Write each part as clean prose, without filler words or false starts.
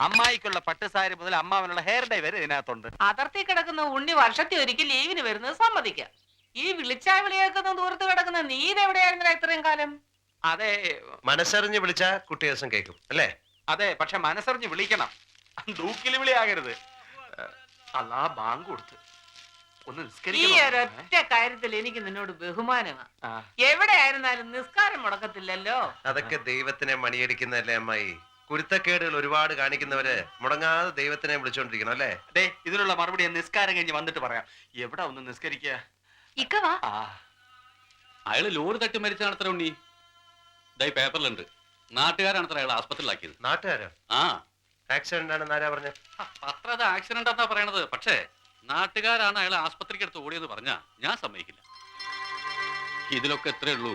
അമ്മായിക്കുള്ള പട്ടുസാരി മുതൽ അമ്മാവനുള്ള hair dye വരെ ഇതിനകത്തുണ്ട്. അതിർത്തി കിടക്കുന്ന ഉണ്ണി വർഷത്തിൽ ഒരിക്കൽ ലീവിന് വരുന്നത് സമ്മതിക്കാം. ഈ വിളിച്ചാ വിളിയേക്കുന്ന ദൂരത്ത് കിടക്കുന്ന നീ ഇതെവിടെയായിരുന്നില്ല ഇത്രയും കാലം? അതെ, മനസ്സറിഞ്ഞ് വിളിച്ചാ കുട്ടി ദിവസം കേൾക്കും അല്ലേ? അതെ, പക്ഷെ മനസ്സറിഞ്ഞ് വിളിക്കണം. ദൂക്കില് വിളിയാകരുത്. അല്ലാ ബാങ്ക് കൊടുത്ത് ഒന്ന് ഈ ഒരൊറ്റ കാര്യത്തിൽ എനിക്ക് നിന്നോട് ബഹുമാനമാണ്. എവിടെ ആയിരുന്നാലും നിസ്കാരം മുടക്കത്തില്ലല്ലോ. അതൊക്കെ ദൈവത്തിനെ മണിയടിക്കുന്നതല്ലേ അമ്മായി. കുരുത്തക്കേടുകൾ ഒരുപാട് കാണിക്കുന്നവര് മുടങ്ങാതെ ദൈവത്തിനെ വിളിച്ചോണ്ടിരിക്കണം അല്ലേ? ഡേ, ഇതിനുള്ള മറുപടി നിസ്കാരം കഴിഞ്ഞ് വന്നിട്ട് പറയാം. എവിടെ ഒന്ന് നിസ്കരിക്കുക? അയാള് ലോറി തട്ടി മരിച്ചാണത്ര ഉണ്ണി. ഇതായി പേപ്പറിലുണ്ട്. നാട്ടുകാരാണത്ര അയാൾ ആസ്പത്രിയിലാക്കിയത്. നാട്ടുകാരോ? ആ, ആക്സിഡന്റ് ആണെന്ന് ആരാ പറഞ്ഞ? പത്ര അത് ആക്സിഡന്റ് എന്നാ പറയണത്. പക്ഷേ നാട്ടുകാരാണ് അയാൾ ആസ്പത്രിക്ക് അടുത്ത് ഓടിയെന്ന് പറഞ്ഞാ ഞാൻ സമ്മതിക്കില്ല. ഇതിലൊക്കെ എത്രയേ ഉള്ളൂ.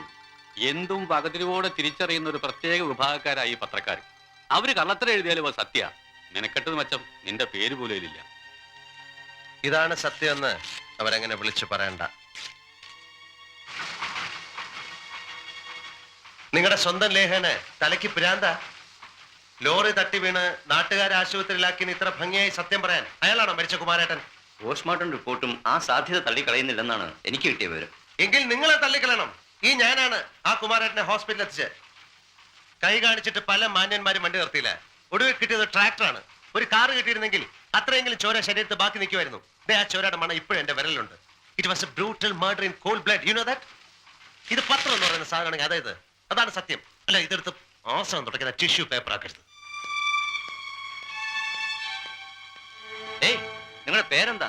എന്തും വകതിരിവോടെ തിരിച്ചറിയുന്ന ഒരു പ്രത്യേക വിഭാഗക്കാരായി ഈ പത്രക്കാർ. അവര് കള്ളത്തരം എഴുതിയാലും അത് സത്യ. നിനക്കെട്ടത് മെച്ചം നിന്റെ പേര് പോലും ഇല്ല. ഇതാണ് സത്യമെന്ന് അവരങ്ങനെ വിളിച്ചു പറയണ്ട. നിങ്ങളുടെ സ്വന്തം ലേഖന് തലയ്ക്ക് പിരാന്ത. ലോറി തട്ടി വീണ് നാട്ടുകാരെ ആശുപത്രിയിലാക്കി ഇത്ര ഭംഗിയായി സത്യം പറയാൻ അയാളാണോ മരിച്ച കുമാരേട്ടൻ? പോസ്റ്റ്മോർട്ടം റിപ്പോർട്ടും ആ സാധ്യത തള്ളിക്കളയുന്നില്ലെന്നാണ് എനിക്ക് കിട്ടിയ വിവരം. എങ്കിൽ നിങ്ങളെ തള്ളിക്കളയണം. ഞാനാണ് ആ കുമാരേട്ടനെ ഹോസ്പിറ്റലിൽ എത്തിച്ച്. കൈ കാണിച്ചിട്ട് പല മാന്യന്മാരും വണ്ടി നിർത്തിയില്ല. ഒടുവിൽ കിട്ടിയത് ട്രാക്ടറാണ്. ഒരു കാറ് കിട്ടിയിരുന്നെങ്കിൽ അത്രയെങ്കിലും ചോര ശരീരത്ത് ബാക്കി നിൽക്കുമായിരുന്നു. ആ ചോരയുടെ മണം ഇപ്പോഴും എന്റെ വിരലിലുണ്ട്. It was a brutal murder in cold blood. You know that? ഇത് പത്രം എന്ന് പറയുന്ന സാധനമാണെങ്കിൽ അതായത് അതാണ് സത്യം. അല്ല, ഇതെടുത്ത് ആശ്രമം തുടക്കുന്ന ടിഷ്യൂ പേപ്പർ ആക്കരുത്. ഏയ്, നിങ്ങളുടെ പേരെന്താ?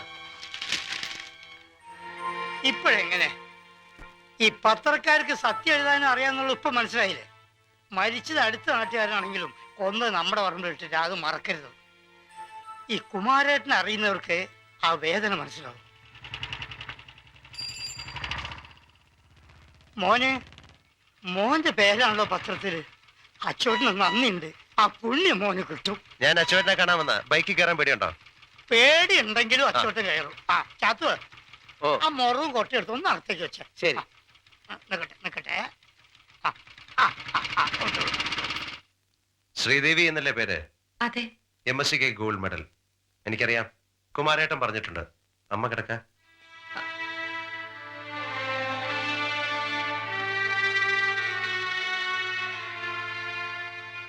ഇപ്പോഴെങ്ങനെ ഈ പത്രക്കാർക്ക് സത്യം എഴുതാനും അറിയാന്നുള്ള ഇപ്പൊ മനസ്സിലായില്ലേ? മരിച്ചത് അടുത്ത നാട്ടുകാരാണെങ്കിലും കൊന്ന് നമ്മുടെ പറമ്പിലിട്ടിട്ട് അത് മറക്കരുത്. ഈ കുമാരേട്ടനെ അറിയുന്നവർക്ക് ആ വേദന മനസ്സിലാവും. മോന്റെ പേരാണല്ലോ പത്രത്തില്. അച്ചോട്ടിന് നന്ദിയുണ്ട്. ആ പുണ്യം മോന് കിട്ടും. ഞാൻ അച്ചോട്ടിനെ കാണാൻ വന്ന. ബൈക്കിൽ കയറാൻ പേടിയുണ്ടോ? പേടി ഉണ്ടെങ്കിലും അച്ചോട്ടൻ കയറും. ആ ചാത്തു, ആ മുറവും കൊട്ടെടുത്ത് ഒന്ന് അകത്തേക്ക് വെച്ച. ശരി, നിക്കട്ടെ. ശ്രീദേവി എന്നല്ലേ പേര്? അതെ. MSc gold medal. എനിക്കറിയാം. കുമാരേട്ടൻ പറഞ്ഞിട്ടുണ്ട്. അമ്മ കിടക്ക.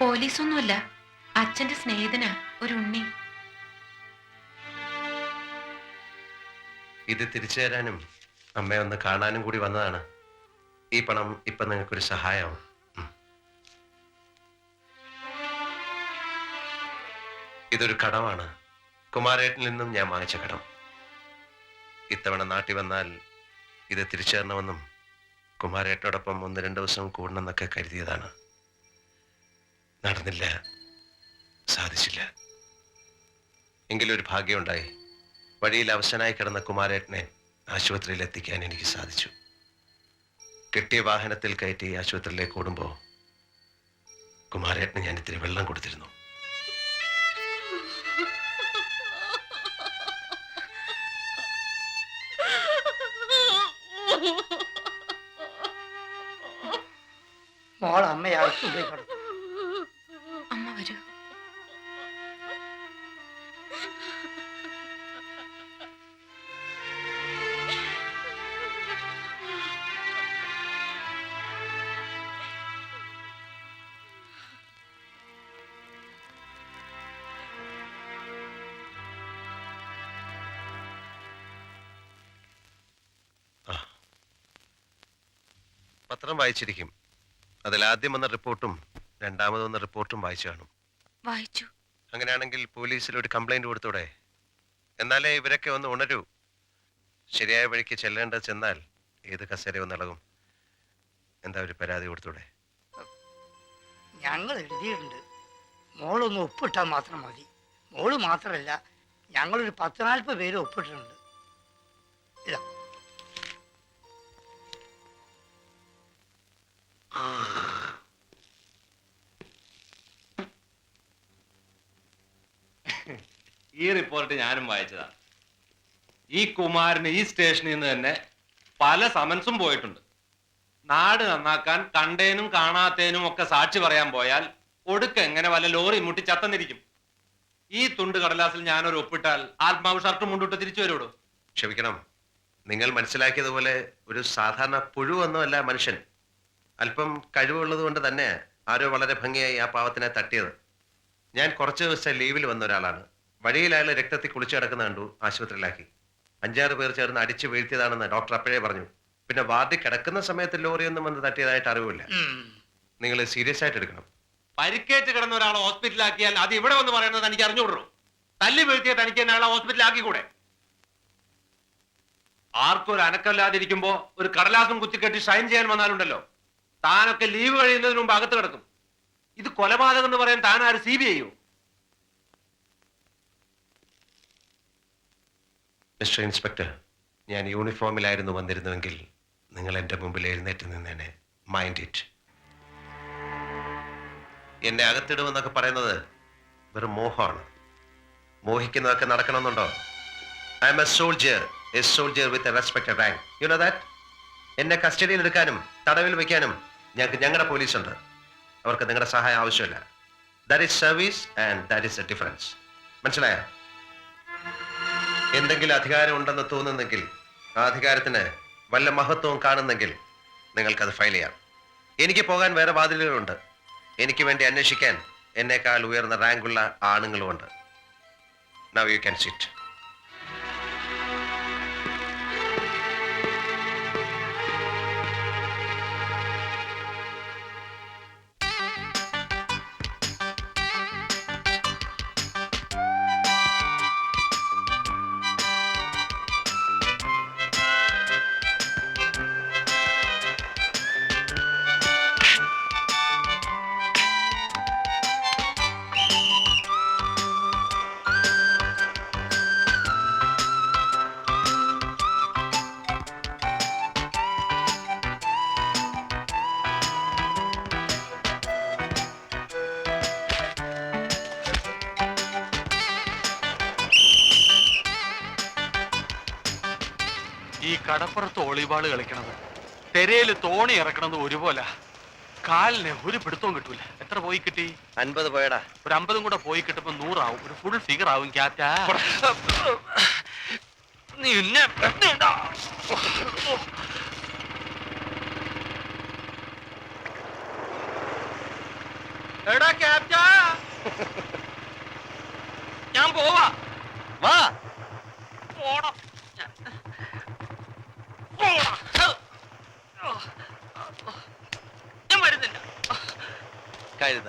പോലീസൊന്നുമല്ല, അച്ഛന്റെ സ്നേഹിതനാ ഒരു ഉണ്ണി. ഇത് തിരിച്ചു തരാനും അമ്മയെ ഒന്ന് കാണാനും കൂടി വന്നതാണ്. ഈ പണം ഇപ്പൊ നിങ്ങൾക്കൊരു സഹായമാവും. ഇതൊരു കടമാണ്. കുമാരേട്ടനിൽ നിന്നും ഞാൻ വാങ്ങിച്ച കടം. ഇത്തവണ നാട്ടിൽ വന്നാൽ ഇത് തിരിച്ചു തരണമെന്നും കുമാരേട്ടനോടൊപ്പം 1-2 ദിവസം കൂടണമെന്നൊക്കെ കരുതിയതാണ്. നടന്നില്ല, സാധിച്ചില്ല. എങ്കിലും ഒരു ഭാഗ്യമുണ്ടായി. വഴിയിൽ അവശനായി കിടന്ന കുമാരേട്ടനെ ആശുപത്രിയിൽ എത്തിക്കാൻ എനിക്ക് സാധിച്ചു. കെട്ടിയ വാഹനത്തിൽ കയറ്റി ആശുപത്രിയിലേക്ക് ഓടുമ്പോൾ കുമാരേട്ടന് ഞാൻ ഇത്തിരി വെള്ളം കൊടുത്തിരുന്നു. മോൾ അമ്മയെ അകത്തുപോയി കിടക്കും. അമ്മ വരൂ. പത്രം വായിച്ചിരിക്കും. അതിൽ ആദ്യം വന്ന റിപ്പോർട്ടും രണ്ടാമത് വന്ന റിപ്പോർട്ടും വായിച്ചു കാണും. വായിച്ചു. അങ്ങനെയാണെങ്കിൽ പോലീസിൽ ഒരു കംപ്ലൈന്റ് കൊടുത്തൂടെ? എന്നാലേ ഇവരൊക്കെ ഒന്ന് ഉണരൂ. ശരിയായ വഴിക്ക് ചെല്ലേണ്ടത് ചെന്നാൽ ഏത് കസേര ഒന്നിളകും. എന്താ ഒരു പരാതി കൊടുത്തൂടെ? ഞങ്ങൾ എഴുതിയിട്ടുണ്ട്. മോളൊന്ന് ഒപ്പിട്ടാൽ മാത്രം മതി. മോള് മാത്രമല്ല, ഞങ്ങളൊരു 10-40 പേര് ഒപ്പിട്ടിട്ടുണ്ട്. ഇതാ. ഈ റിപ്പോർട്ട് ഞാനും വായിച്ചതാണ്. ഈ കുമാരന് ഈ സ്റ്റേഷനിൽ നിന്ന് തന്നെ പല സമൻസും പോയിട്ടുണ്ട്. നാട് നന്നാക്കാൻ കണ്ടേനും കാണാത്തേനും ഒക്കെ സാക്ഷി പറയാൻ പോയാൽ ഒടുക്ക എങ്ങനെ വല്ല ലോറി മുട്ടി ചത്തന്നിരിക്കും. ഈ തുണ്ട് കടലാസിൽ ഞാനൊരു ഒപ്പിട്ടാൽ ആത്മാവ് ഷർട്ട് മുണ്ടിട്ട് തിരിച്ചു വരുമോ? ക്ഷമിക്കണം, നിങ്ങൾ മനസ്സിലാക്കിയതുപോലെ ഒരു സാധാരണ പുഴുവൊന്നുമല്ല മനുഷ്യൻ. അല്പം കഴിവുള്ളത് കൊണ്ട് തന്നെ ആരോ വളരെ ഭംഗിയായി ആ പാവത്തിനെ തട്ടിയത്. ഞാൻ കുറച്ച് ദിവസം ലീവിൽ വന്ന ഒരാളാണ്. വഴിയിൽ അയാൾ രക്തത്തിൽ കുളിച്ചു കിടക്കുന്ന കണ്ടു, ആശുപത്രിയിലാക്കി. 5-6 പേർ ചേർന്ന് അടിച്ചു വീഴ്ത്തിയതാണെന്ന് ഡോക്ടർ അപ്പോഴേ പറഞ്ഞു. പിന്നെ വാർഡിൽ കിടക്കുന്ന സമയത്ത് ലോറിയൊന്നും വന്ന് തട്ടിയതായിട്ട് അറിവില്ല. നിങ്ങൾ സീരിയസ് ആയിട്ട് എടുക്കണം. പരിക്കേറ്റ് കിടന്ന ഒരാളെ ഹോസ്പിറ്റലാക്കിയാൽ അത് ഇവിടെ വന്ന് പറയുന്നത് തനിക്ക് അറിഞ്ഞുകൊള്ളൂ. തല്ലി വീഴ്ത്തിയ തനിക്ക് തന്നെ അയാളെ ഹോസ്പിറ്റലാക്കിക്കൂടെ? ആർക്കും ഒരു അനക്കമില്ലാതിരിക്കുമ്പോ ഒരു കടലാസും കുത്തിക്കെട്ടി ഷൈൻ ചെയ്യാൻ വന്നാലുണ്ടല്ലോ, താനൊക്കെ ലീവ് കഴിയുന്നതിന് മുമ്പ് അകത്ത് കിടക്കും. ഇത് കൊലപാതകം എന്ന് പറയാൻ താൻ ആര് CBI യോ? മിസ്റ്റർ ഇൻസ്പെക്ടർ, ഞാൻ യൂണിഫോമിലായിരുന്നു വന്നിരുന്നുവെങ്കിൽ നിങ്ങൾ എൻ്റെ മുമ്പിൽ എഴുന്നേറ്റ് നിന്നേനെ. Mind it. എന്നെ അകത്തിടുമെന്നൊക്കെ പറയുന്നത് വെറും മോഹമാണ്. മോഹിക്കുന്നതൊക്കെ നടക്കണമെന്നുണ്ടോ? I am a soldier with a respected rank. You know that? എന്നെ കസ്റ്റഡിയിൽ എടുക്കാനും തടവിൽ വെക്കാനും ഞങ്ങളുടെ പോലീസുണ്ട്. അവർക്ക് നിങ്ങളുടെ സഹായം ആവശ്യമില്ല. That is service and that is A difference. മനസ്സിലായോ? എന്തെങ്കിലും അധികാരം ഉണ്ടെന്ന് തോന്നുന്നെങ്കിൽ, ആ അധികാരത്തിന് വല്ല മഹത്വവും കാണുന്നെങ്കിൽ നിങ്ങൾക്കത് ഫയൽ ചെയ്യാം. എനിക്ക് പോകാൻ വേറെ വാതിലുകളുണ്ട്. എനിക്ക് വേണ്ടി അന്വേഷിക്കാൻ എന്നേക്കാൾ ഉയർന്ന റാങ്കുള്ള ആണുങ്ങളുമുണ്ട്. Now you can sit. ഈ കടപ്പുറത്ത് ഒളിവാള് കളിക്കണത് തെരയില് തോണി ഇറക്കണത് ഒരുപോലെ. കാലിന് ഒരു പിടുത്തവും കിട്ടൂല. എത്ര പോയി കിട്ടി? 50 പോയടാ. ഒരു 50 കൂടെ പോയി കിട്ടുമ്പോ 100 ആവും. ഒരു ഫുൾ ഫിഗർ ആവും. ക്യാറ്റാ നിന്നെ എടാ ക്യാപ്റ്റാ, ഞാൻ പോവാ. വാ. പോണം. ഞാൻ വരുന്നില്ല. കഴുത.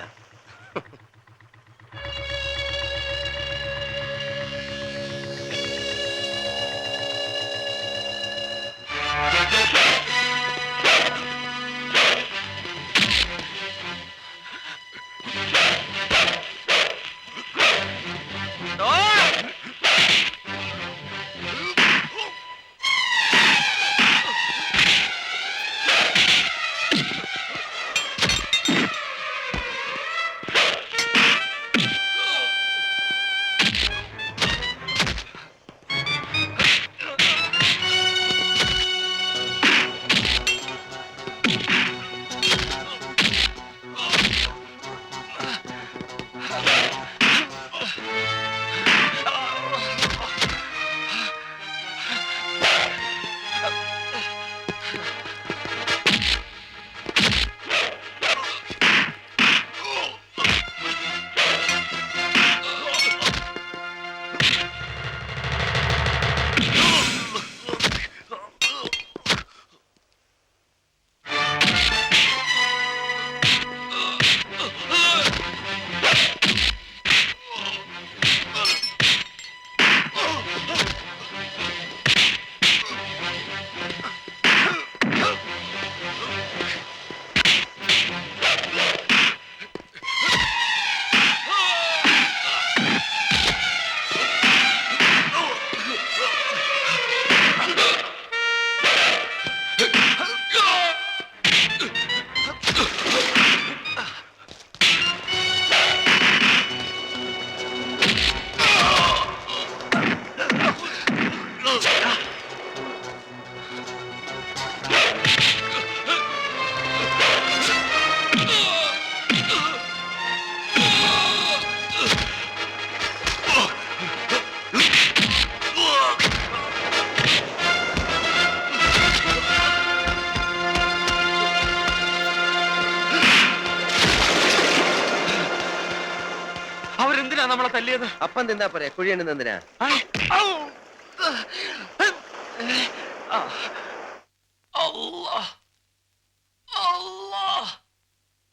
അവരെന്തിനാ നമ്മളെ തല്ലിയത്? അപ്പം തിന്നാ പോരെ, കുഴിയണ്ണി എന്തിനാ?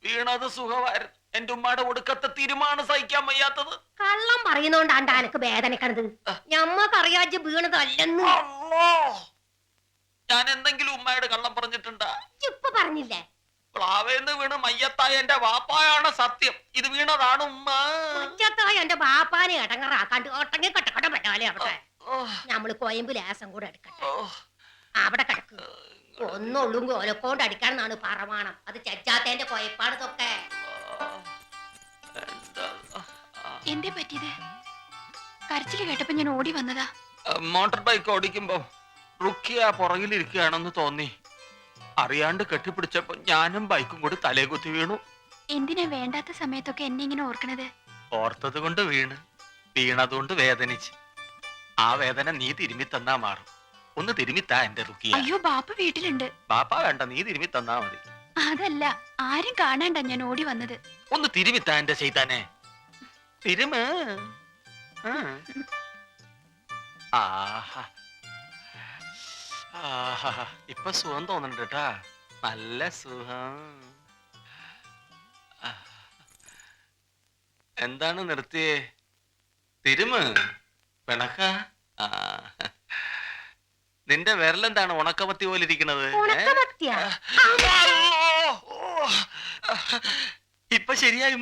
വീണത് സുഖമായിരുന്നു. എന്റെ ഉമ്മയുടെ ഒടുക്കത്തെ തീരുമാനം സഹിക്കാൻ വയ്യാത്തത്. കള്ളം പറയുന്നോണ്ടാണ്ടാ എനക്ക് വേദനക്കണത്. ഞമ്മക്കറിയാജ് വീണതല്ലെന്ന്. ഞാൻ എന്തെങ്കിലും ഉമ്മയുടെ കള്ളം പറഞ്ഞിട്ടുണ്ടാ? ഇപ്പൊ പറഞ്ഞില്ലേ? പ്ലാവേന്ന് വീണ് മയ്യത്തായ എന്റെ വാപ്പായാണ് സത്യം. ഇത് വീണതാണ് ഉമ്മ. ഒറ്റത്തായി എന്റെ ബാപ്പാനെ ഇടങ്ങറാക്കാണ്ട് ഒട്ടങ്ങി കട്ടക്കട പെട്ടാലേ അവിടെ. നമ്മള് കോയമ്പ് ലേസം കൂടെ എടുക്കട്ടെ. അവിടെ കിടക്ക്. ഒന്നുള്ളൂ ഓലക്കോണ്ട് അടിക്കാണെന്നാണ് പറമാണം. അത് ചച്ചാത്തേന്റെ കൊയപ്പാടത്തൊക്കെ. എന്തേ പറ്റിയത്? കരച്ചില് കേട്ടപ്പോ ഞാൻ ഓടി വന്നതാ. മോട്ടോർ ബൈക്ക് ഓടിക്കുമ്പോ റുക്കിയ പുറകിലിരിക്കുകയാണെന്ന് തോന്നി. അറിയാണ്ട് കെട്ടിപ്പിടിച്ചപ്പോ ഞാനും ബൈക്കും കൂടി തലേ കുത്തി വീണു. എന്തിനാ വേണ്ടാത്ത സമയത്തൊക്കെ എന്നെ ഇങ്ങനെ ഓർക്കണത്? ഓർത്തത് കൊണ്ട് വീണതുകൊണ്ട് വേദനിച്ച്. ആ വേദന നീ തിരുമ്മി തന്നാ മാറും. ഒന്ന് തിരുമ്മിത്താ എന്റെ റുക്കിയ. അയ്യോ, ബാപ്പ വീട്ടിലുണ്ട്. ബാപ്പ വേണ്ട, നീ തിരുമ്മി തന്നാ മതി. അതല്ല, ആരും കാണാണ്ട ഞാൻ ഓടി വന്നത്. ഒന്ന് തിരുമ്മിത്താ എന്റെ ചെയ്താനെ. തിരുമ. ഇപ്പൊ സുഖം തോന്നുന്നുണ്ട് കേട്ടാ. നല്ല സുഖം. എന്താണ് നിർത്തിയേ? തിരുമ് പിണക്ക. നിന്റെ വിരലെന്താണ് ഉണക്കമത്തി പോലെ ഇരിക്കണത്? ഇപ്പൊ ശരിയായി.